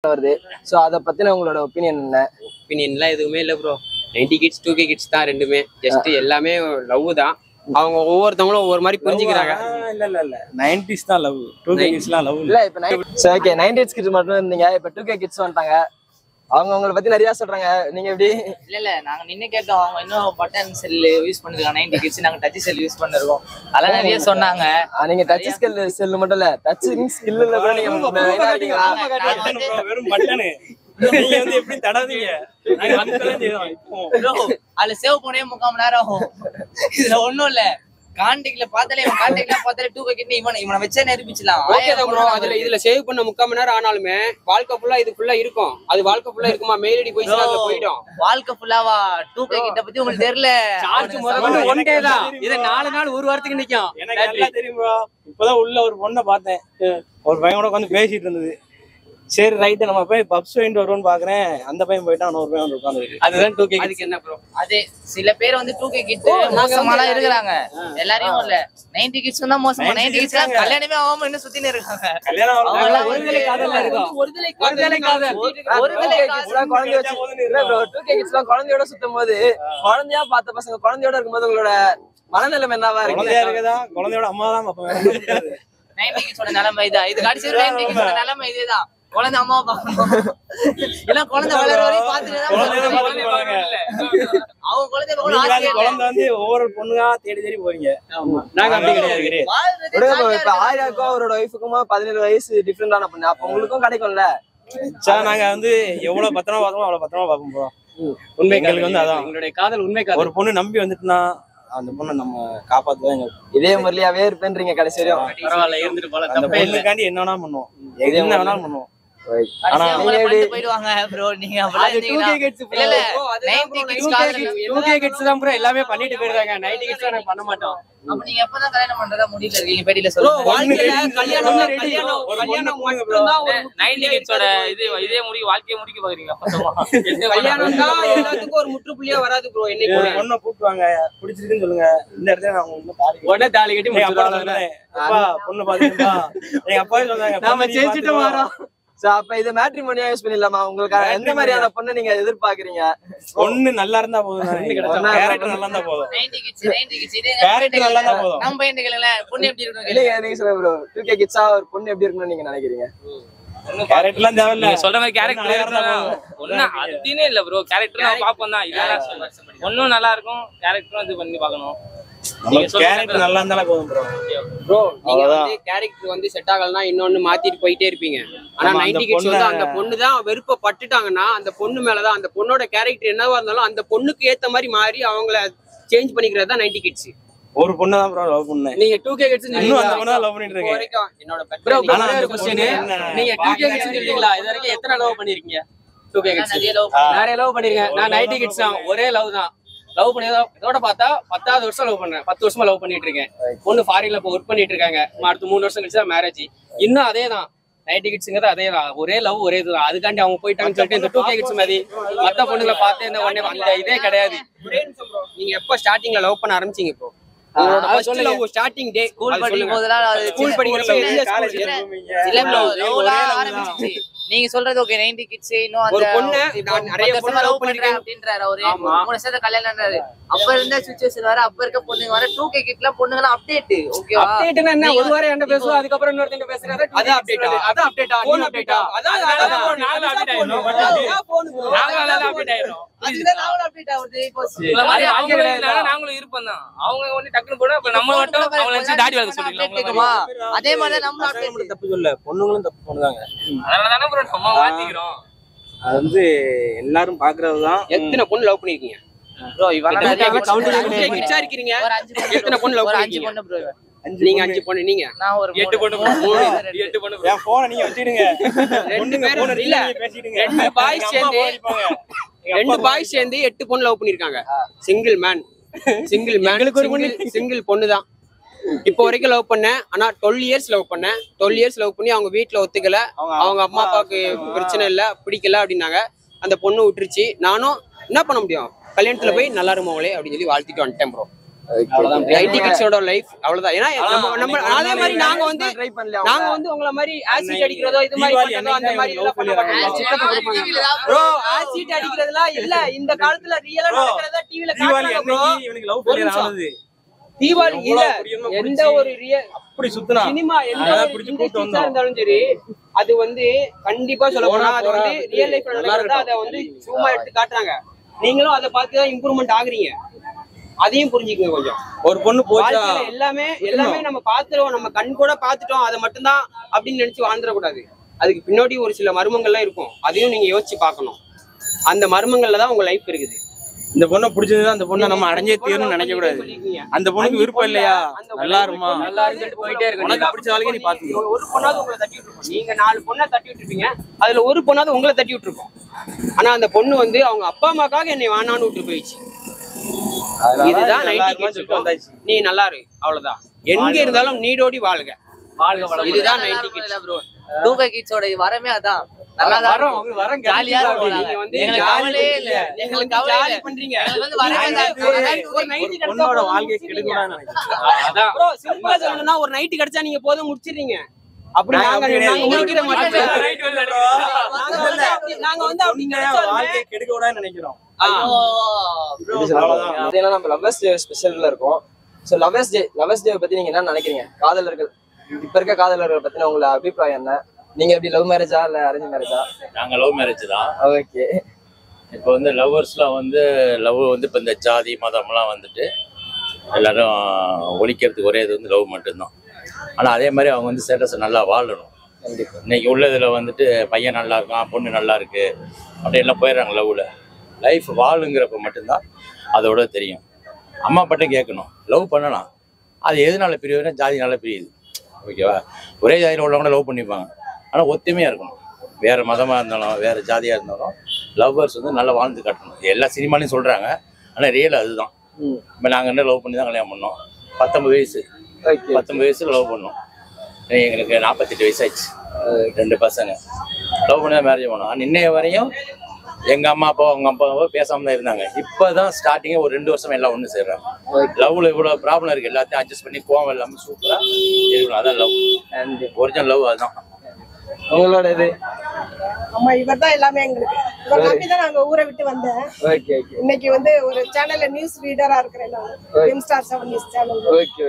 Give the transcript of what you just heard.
வருது. சோ அத பத்தின உங்களோட ஒப்பீனியன் என்ன? ஒப்பீனியன்லாம் எதுவுமே இல்லை ப்ரோ. 90 கிட்ஸ் 2K கிட்ஸ் தான் ரெண்டுமே. ஜஸ்ட் எல்லாமே லவ் தான். அவங்க ஒவ்வொருத்தவங்களும் ஒவ்வொரு மாதிரி புரிஞ்சுக்கிறாங்க. இல்ல 90s தான் லவ். 2K கிட்ஸ்லாம் லவ் இல்ல. இப்ப ஓகே 90s கிட்ஸ் மட்டும் இருந்தீங்க, இப்ப 2K கிட்ஸ் வந்துட்டாங்க. அவங்க உங்களை பத்தி நிறைய சொல்றாங்க, நீங்க எப்படி? இல்ல நாங்க நின்னு கேட்டோம். அவங்க இன்னும் பட்டன் செல் யூஸ் பண்ணிருக்காங்க 90 கிட்ஸ், நாங்க டச் செல் யூஸ் பண்ணிருக்கோம். அதெல்லாம் நிறைய சொன்னாங்க. நீங்க டச் செல் மட்டும் இல்ல, டச்சிங் ஸ்கில்ல கூட நீங்க வெறும் பட்டனு நீங்க வந்து எப்படி தடாதீங்க. நாங்க வந்துதான் செய்றோம். இப்போ அதுல சேவ் பண்ணவே 3/4 மணி நேரம் ஆகும். இதுல ஒண்ணும் இல்ல, கான்டாக்ட்ல பார்த்தாலே 2K கிட்ட இவனை வச்சே நிரூபிச்சலாம். ஓகே தான் ப்ரோ. இதுல சேவ் பண்ண 3/4 மணி நேரம் ஆனாலுமே வாழ்க்கை ஃபுல்லா இது ஃபுல்லா இருக்கும். அது வாழ்க்கை ஃபுல்லா இருக்குமா? மெயில் ஐடி போய் அதுல போய்டும். வாழ்க்கை ஃபுல்லாவா 2K கிட்ட பத்தி உங்களுக்கு தெரியல. சார்ஜ் முதல்ல ஒன் டே தான். இது 4 நாள் ஒரு வாரத்துக்கு நிக்கும். எனக்கு நல்லா தெரியும் ப்ரோ. இப்பதான் உள்ள ஒரு பொண்ணை பார்த்தேன். ஒரு பையன் கூட உட்காந்து பேசிட்டு இருந்தது. சரி ரைட்டு நம்ம போய் பப்ஸ் வாங்கிட்டு வருவோம்னு பாக்குறேன். அந்த பையன் போயிட்டா இன்னொரு பையன் உட்காந்துருக்கு. அதுதான் 2K. அதுக்கு என்ன ப்ரோ? அதே சில பேர் வந்து 2K கிட்ஸ் மோசமாலாம் இருக்கிறாங்க. எல்லாரையும் இல்ல, 90 கிட்ஸ் தான் மோசமா. 90 கிட்ஸ் கல்யாணமே ஆகாம இன்னும் சுத்தினே இருக்காங்க. கல்யாணம் ஒருதலை காதல்ல இருக்கும். ஒருதலை காதல். குழந்தை வச்சு இல்ல ப்ரோ. 2K கிட்ஸ்லாம் குழந்தையோட சுத்தும் போது, குழந்தையா பார்த்த பசங்க குழந்தையோட இருக்கும்போது உங்களோட மனநிலைமை என்னவா இருக்கு? குழந்தையா இருக்குதா? குழந்தையோட அம்மா தான் பாப்பேன். 90 கிட்ஸோட நிலைமை இதுதான். இது கடைசி 90 கிட்ஸோட நிலைமை இதுதான். குழந்தை அம்மாவை பார்க்கணும். இல்ல குழந்தை வளர வரையும் பார்த்துட்டு அவங்க குழந்தை குழந்தை வந்து ஒவ்வொரு பொண்ணுங்கா தேடி தேடி போறீங்க. நாங்க அப்படி கிடையாது. இப்ப ஆயாக்கும் அவரோட ஒய்ஃபுக்குமா 17 வயசு டிஃபரெண்டான பொண்ணு. அப்ப உங்களுக்கும் கிடைக்கும்ல. நாங்க வந்து எவ்வளவு பத்திரமா பார்க்கணும் அவ்வளவு பத்திரமா பார்ப்போம் ப்ரோ. உண்மை எங்களுக்கு வந்து அதான் எங்களுடைய காதல். உண்மை காதல். ஒரு பொண்ணு நம்பி வந்துட்டுனா அந்த பொண்ணை நம்ம காப்பாத்துதான். இதே முறையாவே இருப்பேன்றீங்க கடைசி வரையும். பரவாயில்ல, இருந்துட்டு போல. அந்த பொண்ணுக்காண்டி என்ன வேணாலும் பண்ணுவோம். என்ன வேணாலும் பண்ணுவோம். ஆனா போயிடுவாங்க ப்ரோ. நீங்க அது 2K கிட்ஸ் ப்ரோ. இல்ல 90 கிட்ஸ் தான் ப்ரோ எல்லாமே பண்ணிட்டு போயிடுறாங்க. 90 கிட்ஸ் நான் பண்ண மாட்டோம். அப்ப நீங்க எப்பதான் கல்யாணம் பண்றதா முடியல இருக்கீங்க? பேட்டில சொல்லுங்க. வாழ்க்கையில கல்யாணம் மட்டும் தான். 90 கிட்ஸோட இதே வாழ்க்கையை முடிக்க பாக்குறீங்க. கல்யாணம் தான் எல்லாத்துக்கும் ஒரு முற்றுப்புள்ளியா வராது ப்ரோ. என்னைக்கு ஒரு பொண்ணை கூப்பிடுவாங்க, பிடிச்சிருக்குன்னு சொல்லுங்க. இந்த இடத்துல நான் உங்களுக்கு உடனே தாலி கட்டி முடிச்சிடுவாங்க. அப்பா பொண்ணு பாத்தீங்களா? எங்க அப்பாவே சொன்னாங்க நாம ஜெயிச்சிட்டு வரோம். சோ அப்ப இது மேட்ரிமோனியா யூஸ் பண்ணிடலாமா? உங்களுக்கு எந்த மாதிரியான பொண்ணு நீங்க எதிர்பார்க்கறீங்க? பொண்ணு நல்லா இருந்தா போதும். கேரக்டர் நல்லா இருந்தா போதும். 90 கிட்ஸ் கேரக்டர் நல்லா இருந்தா போதும். நம்ம பையன் கேளல பொண்ணு எப்படி இருக்கணும்? இல்ல நீங்க சொல்லுங்க ப்ரோ. 2K கிட்ஸா ஒரு பொண்ணு எப்படி இருக்கணும்னு நீங்க நினைக்கிறீங்க? கேரக்டர்லாம் தேவையில்ல. நீங்க சொல்ற மாதிரி கேரக்டர் இருந்தா ஒண்ணு அதுனே இல்ல ப்ரோ. கேரக்டர் நான் பாப்போம் தான். இல்ல ஒண்ணும் நல்லா இருக்கும். கேரக்டரும் இது பண்ணி பார்க்கணும். கேரக்டர் நல்லா இருந்தாலே போதும் ப்ரோ. ப்ரோ நீங்க வந்து கேரக்டர் வந்து செட் ஆகலனா இன்னொன்னு மாத்திட்டு போயிட்டே இருப்பீங்க. ஆனா 90 கிட்ஸ் வந்து அந்த பொண்ணு தான் விருப்பப்பட்டுட்டாங்கன்னா அந்த பொண்ணு மேலதான் அந்த பொண்ணோட கேரக்டர் என்னவா இருந்தாலும் அந்த பொண்ணுக்கு ஏத்த மாதிரி மாறி அவங்கள சேஞ்ச் பண்ணிக்கிறது தான் 90 கிட்ஸ். ஒரு பொண்ணு தான் ப்ரோ லவ் பண்ணேன். நீங்க 2K கிட்ஸ் இன்னும் அந்த பொண்ணு தான் லவ் பண்ணிட்டு இருக்கீங்க. வரைக்கும் என்னோட ப்ரோ ஒரு क्वेश्चन. நீங்க 2K கிட்ஸ் சொல்றீங்களா? இது வரைக்கும் எத்தனை லவ் பண்ணிருக்கீங்க? 2K கிட்ஸ் நிறைய லவ் பண்ணிருக்கேன். நான் 90 கிட்ஸ் தான். ஒரே லவ் தான். லவ் பண்ணி இதோட பார்த்தா 10வது வருஷம் லவ் பண்றேன். 10 வருஷமா லவ் பண்ணிட்டு இருக்கேன். பொண்ணு ஃபாரின்ல இப்போ ஒர்க் பண்ணிட்டு இருக்காங்க. அடுத்து 3 வருஷம் கழிச்சு தான் மேரேஜ். இன்னும் அதே தான் 90 கிட்ஸ்ங்கிறது அதே தான். ஒரே லவ் ஒரே இதுதான். அதுக்காண்டி அவங்க போயிட்டாங்கன்னு சொல்லிட்டு இந்த 2K கிட்ஸ் மாதிரி மத்த பொண்ணுங்களை பார்த்து இந்த உடனே அந்த இதே கிடையாது. நீங்க எப்ப ஸ்டார்டிங்ல லவ் பண்ண ஆரம்பிச்சீங்க ப்ரோ? உங்களோட first love starting day school படிக்கும் போதெல்லாம் ஸ்கூல் படிக்கிறப்ப இல்ல ப்ரோ லவ்லாம் ஆரம்பிச்சிச்சு. நீங்க சொல்றது ஓகே. 90 கிட்ஸ் இன்னும் அந்த ஒரு பொண்ணு நிறைய பொண்ணு லவ் பண்ணிருக்கேன் அப்படின்றாரு அவரு. 3 வருஷத்துல கல்யாணம்ன்றாரு. அப்ப இருந்த சிச்சுவேஷன் வேற, அப்ப இருக்க பொண்ணுங்க வேற. 2K கிட்ல பொண்ணுங்க அப்டேட். ஓகேவா? அப்டேட்னா என்ன? ஒரு வாரம் என்ன பேசுவோம், அதுக்கு அப்புறம் இன்னொருத்தங்க பேசுறாரு. அது அப்டேட்டா? அது அப்டேட்டா? போன் அப்டேட்டா? அதான் நாங்க அப்டேட் ஆயிரோம். நாங்க அப்டேட் ஆயிரோம். அதுதான் நாங்களும் அப்டேட் ஆகுது. இப்போ இந்த மாதிரி அவங்க நாங்களும் இருப்போம் தான். அவங்க ஒண்ணு டக்குனு போனா அப்ப நம்ம மட்டும் அவங்க நினைச்சு தாடி வளர்க்க சொல்றீங்களா? அதே மாதிரி நம்ம அப்டேட் தப்பு சொல்ல, பொண்ணுங்களும் தப்பு பண்ணுவாங்க. அதனால தானே ப்ரோ நம்ம மாத்திக்கிறோம். அது வந்து எல்லாரும் பாக்குறதுதான். எத்தனை பொண்ணு லவ் பண்ணிருக்கீங்க ப்ரோ? இவங்க கிட்ஸா இருக்கீங்க. ஒரு 5 பொண்ணு. எத்தனை பொண்ணு லவ் ஒரு 5 பண்ணிருக்கீங்க? பொண்ணு ப்ரோ. நீங்க 5 பொண்ணு. நீங்க நான் ஒரு 8 பொண்ணு. 8 பொண்ணு. என் போனை நீங்க வச்சிடுங்க. ரெண்டு பேரும் இல்ல, பேசிடுங்க. ரெண்டு பாய்ஸ் சேர்ந்து 8 பொண்ணு லவ் பண்ணிருக்காங்க. சிங்கிள் மேன் சிங்கிள் பொண்ணு தான் இப்போ வரைக்கும் லவ் பண்ணேன். ஆனா 12 இயர்ஸ் லவ் பண்ணேன். 12 இயர்ஸ் லவ் பண்ணி அவங்க வீட்டுல ஒத்துக்கல. அவங்க அம்மா அப்பாவுக்கு பிரச்சனை இல்ல, பிடிக்கல அப்படின்னாங்க. அந்த பொண்ணு விட்டுருச்சு. நானும் என்ன பண்ண முடியும்? கல்யாணத்துல போய் நல்லா இருமோங்களே அப்படின்னு சொல்லி வாழ்த்திட்டு வந்துட்டேன் ப்ரோ. நைன்டி கிட்ஸோட லைஃப் அவ்வளவுதான். ஏன்னா நம்ம அதே மாதிரி நாங்க வந்து ட்ரை பண்ணல உங்களை மாதிரி ஆசிட் அடிக்கிறதோ இது மாதிரி பண்றதோ அந்த மாதிரி எல்லாம் பண்ண மாட்டோம் ப்ரோ. ஆசிட் அடிக்கிறதுலாம் இல்ல, இந்த காலத்துல ரியலா நடக்கிறதா டிவில காட்டுறாங்க ப்ரோ. இவனுக்கு லவ் ஃபெயிலியர் ஆனது தீபாவளி இல்ல, எந்த ஒரு அப்படி சுத்துனா சினிமா எந்த ஒரு இண்டஸ்ட்ரீஸா இருந்தாலும் சரி, அது வந்து கண்டிப்பா சொல்ல போனா அது வந்து ரியல் லைஃப்ல நடக்கிறதா அதை வந்து சும்மா எடுத்து காட்டுறாங்க. நீங்களும் அதை பார்த்து தான் இம்ப்ரூவ்மெண்ட் ஆகுறீங்க, அதையும் புரிஞ்சுக்கங்க கொஞ்சம். ஒரு பொண்ணு போச்சா எல்லாமே நம்ம பாத்துறோம், நம்ம கண் கூட பாத்துட்டோம், அதை மட்டும்தான் அப்படின்னு நினைச்சு வாழ்ந்துடக்கூடாது. அதுக்கு பின்னாடி ஒரு சில மர்மங்கள்லாம் இருக்கும், அதையும் நீங்க யோசிச்சு பார்க்கணும். அந்த மர்மங்கள்ல தான் உங்க லைஃப் இருக்குது. இந்த பொண்ணை பிடிச்சதுதான் அந்த பொண்ணை நம்ம அடைஞ்சே தீரணும்னு நினைக்க கூடாது. அந்த பொண்ணுக்கு விருப்பம் இல்லையா, நல்லா இருமா, நல்லா இருக்குன்னு போயிட்டே இருக்கு. உனக்கு பிடிச்ச வாழ்க்கை நீ பாத்துக்கோ. ஒரு பொண்ணாவது உங்களை தட்டி விட்டுருக்கோம், நீங்க 4 பொண்ணை தட்டி விட்டுருப்பீங்க, அதுல ஒரு பொண்ணாவது உங்களை தட்டி விட்டுருக்கோம். ஆனா அந்த பொண்ணு வந்து அவங்க அப்பா அம்மாக்காக என்னை வேணான்னு விட்டு போயிடுச்சு. இதுதான் 90 கிட்ஸ். நீ நல்லா இரு, அவ்வளவுதான். எங்க இருந்தாலும் நீடோடி வாழ்க. இதுதான் 90 கிட்ஸ் ப்ரோ. 2K கிட்ஸோட வரமே அதான். நல்லா வரோம் ஜாலியா இருக்கும். நீங்க வந்து எங்களுக்கு கவலையே இல்ல, எங்களுக்கு ஜாலி பண்றீங்க. எங்களுக்கு வந்து வரவே ஒரு நைட் பொண்ணோட வாழ்க்கையை கெடுக்கணும்னு நினைக்கிறேன். அதான் ப்ரோ, சிம்பிளா சொல்லணும்னா ஒரு நைட் கிடைச்சா நீங்க போதும் முடிச்சிடுறீங்க. அப்படி நாங்க முடிக்கிற மாட்டோம். நாங்க வந்து அப்படி கிடைச்சாலுமே வாழ்க்கையை கெடுக்க கூடாதுன்னு நினைக்கிறோம். பாத்தீங்கன்னா நம்ம லவ்வர்ஸ் டே ஸ்பெஷல்ல இருக்கோம். சோ லவ்வர்ஸ் டே பத்தி நீங்க என்ன நினைக்கிறீங்க? காதலர்கள், இப்ப இருக்க காதலர்கள் பத்தின உங்களோட அபிப்பிராயம் என்ன? நீங்க எப்படி லவ் மேரேஜா இல்ல அரேஞ்ச் மேரேஜா? நாங்க லவ் மேரேஜ் தான். ஓகே. இப்போ வந்து லவ்வர்ஸ்லாம் வந்து லவ் வந்து இப்போ இந்த ஜாதி மதம்லாம் வந்துட்டு எல்லாரும் ஒழிக்கிறதுக்கு ஒரே இது வந்து லவ் மட்டும்தான். ஆனால் அதே மாதிரி அவங்க வந்து ஸ்டேட்டஸை நல்லா வாழணும். இன்னைக்கு உள்ளதில் வந்துட்டு பையன் நல்லா இருக்கான், பொண்ணு நல்லா இருக்கு அப்படின்லாம் போயிடுறாங்க. லவ்வில் லைஃப் வாழுங்கிறப்ப மட்டும்தான் அதோட தெரியும். அம்மா பட்டம் கேட்கணும், லவ் பண்ணலாம். அது எதுனால பிரிவுனா ஜாதினால பிரியுது. ஓகேவா? ஒரே ஜாதியில் உள்ளவங்க லவ் பண்ணிப்பாங்க, ஆனால் ஒத்துமையாக இருக்கணும். வேறு மதமாக இருந்தாலும் வேறு ஜாதியாக இருந்தாலும் லவ்வர்ஸ் வந்து நல்லா வாழ்ந்து காட்டணும். எல்லா சினிமாலையும் சொல்கிறாங்க, ஆனால் ரியல் அதுதான். இப்போ நாங்கள் என்ன லவ் பண்ணி தான் கல்யாணம் பண்ணோம். 19 வயசு 19 வயசுல லவ் பண்ணோம். எங்களுக்கு 48 வயசாச்சு. 2 பசங்க. லவ் பண்ணி தான் மேரேஜ் பண்ணோம். ஆனால் இன்னைய வரையும் எங்கள் அம்மா அப்பா அவங்க அப்பாவோ பேசாமல் தான் இருந்தாங்க. இப்போ தான் ஸ்டார்டிங்கே ஒரு 2 வருஷம் எல்லாம் ஒன்று சேர்றாங்க. லவ்வில் இவ்வளோ ப்ராப்ளம் இருக்குது, எல்லாத்தையும் அட்ஜஸ்ட் பண்ணி கோவம் இல்லாமல் சூப்பராக இருக்கணும். அதான் லவ், ஒரிஜினல் லவ் அதுதான். உங்களோட இது ஆமா, இவர் தான் எல்லாமே எங்களுக்கு. இவர் நம்பிதான் நாங்க ஊரை விட்டு வந்தேன். இன்னைக்கு வந்து ஒரு சேனல்ல நியூஸ் ரீடரா இருக்கிறேன் நான். Star 7 news channel. ஓகே.